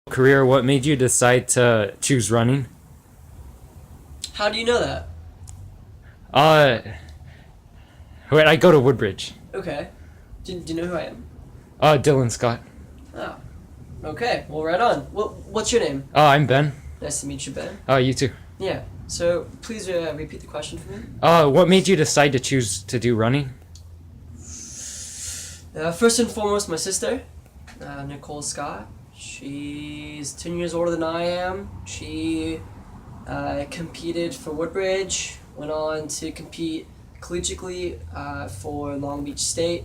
Career, what made you decide to choose running? How do you know that? Uh, wait, I go to Woodbridge. Okay. Do you know who I am? Dillon Scott. Oh. Okay. Well, right on. What's your name? I'm Ben. Nice to meet you, Ben. You too. Yeah. So please repeat the question for me. What made you decide to choose to do running? First and foremost, my sister, Nicole Scott. She's 10 years older than I am. She competed for Woodbridge, went on to compete collegiately for Long Beach State.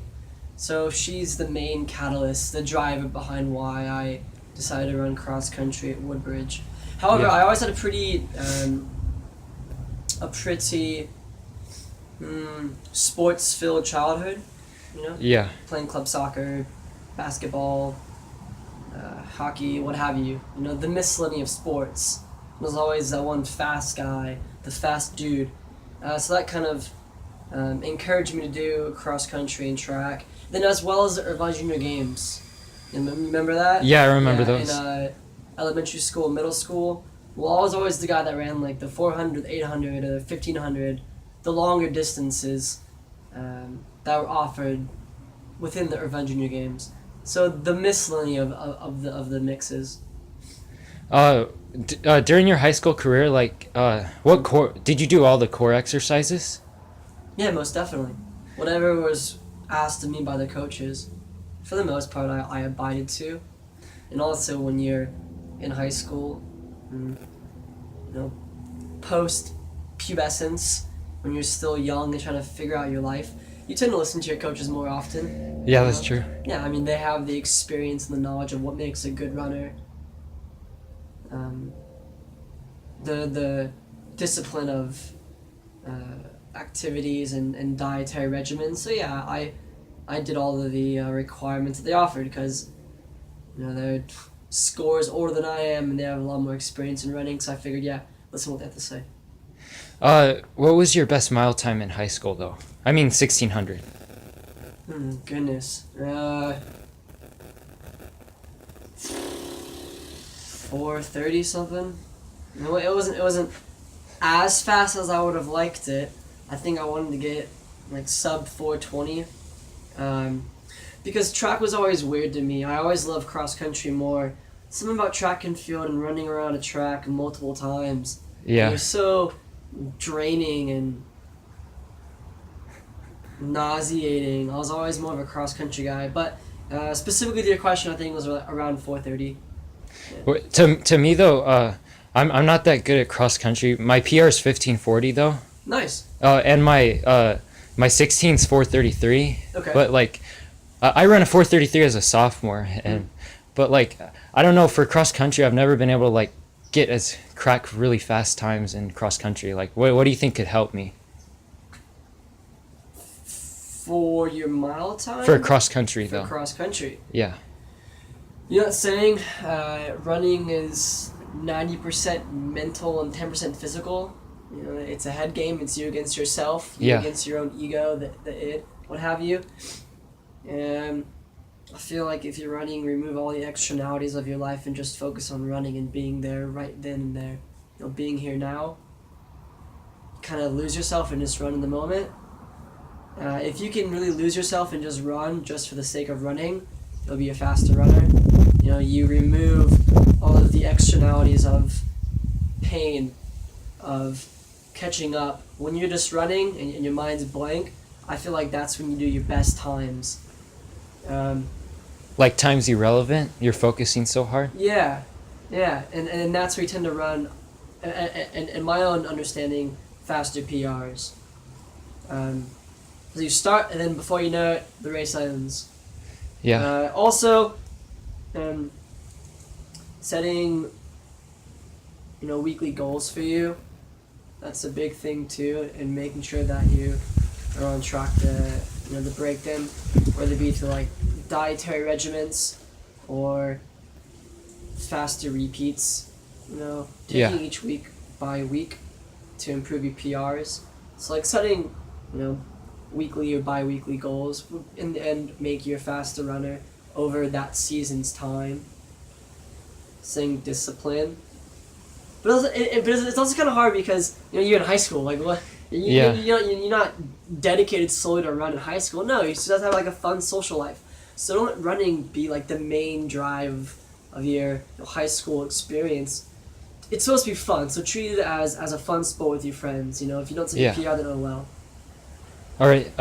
So she's the main catalyst, the driver behind why I decided to run cross country at Woodbridge. However, Yeah. I always had a pretty sports-filled childhood. You know, Yeah. playing club soccer, basketball, hockey, what have you. You know, the miscellany of sports. There's always that one fast guy, the fast dude. So that kind of encouraged me to do cross country and track. Then as well as the Irvine Junior Games. You remember that? Yeah, I remember those. In elementary school, middle school. Well, I was always the guy that ran like the 400, 800, or 1500, the longer distances that were offered within the Irvine Junior Games. So the miscellany of the mixes. During your high school career, what core did you do? All the core exercises? Yeah, most definitely. Whatever was asked of me by the coaches, for the most part, I abided to. And also when you're in high school, you know, post pubescence, when you're still young and trying to figure out your life, you tend to listen to your coaches more often. Yeah, that's true. Yeah, I mean, they have the experience and the knowledge of what makes a good runner. The discipline of activities and dietary regimens. So yeah, I did all of the requirements that they offered because they're scores older than I am and they have a lot more experience in running. So I figured, yeah, listen to what they have to say. What was your best mile time in high school, though? I mean, 1600. Goodness. 4:30 something. No, it wasn't as fast as I would have liked it. I think I wanted to get like sub 4:20. Because track was always weird to me. I always loved cross country more. Something about track and field and running around a track multiple times. Yeah. They're so draining and nauseating. I was always more of a cross country guy, but specifically to your question, I think it was around 4:30. To me though, I'm not that good at cross country. My PR is 1540 though. Nice. And my 16's 433. Okay. But I ran a 433 as a sophomore, and but I don't know, for cross country I've never been able to crack really fast times in cross country. What do you think could help me For your mile time? for cross country For though? cross country. Yeah. You're not saying running is 90% mental and 10% physical? You know, it's a head game. It's you against yourself. You Yeah. against your own ego, the id, what have you. And I feel like if you're running, remove all the externalities of your life and just focus on running and being there right then and there. Being here now. Kind of lose yourself and just run in the moment. If you can really lose yourself and just run just for the sake of running, you'll be a faster runner. You remove all of the externalities of pain, of catching up. When you're just running and your mind's blank, I feel like that's when you do your best times. Time's irrelevant. You're focusing so hard. Yeah, and that's where you tend to run, and in my own understanding, faster PRs. So you start, and then before you know it, the race ends. Yeah. Also, setting, weekly goals for you. That's a big thing too, and making sure that you are on track to break them, whether it be to dietary regimens or faster repeats. Taking each week by week to improve your PRs. So setting, weekly or bi-weekly goals would in the end make you a faster runner over that season's time. saying discipline. But it's also kind of hard because you're in high school. Like what? Yeah. You're not dedicated solely to run in high school. No, you just have to have like a fun social life. So don't let running be like the main drive of your high school experience. It's supposed to be fun, so treat it as a fun sport with your friends. If you don't take Yeah. a PR, then oh well. All right.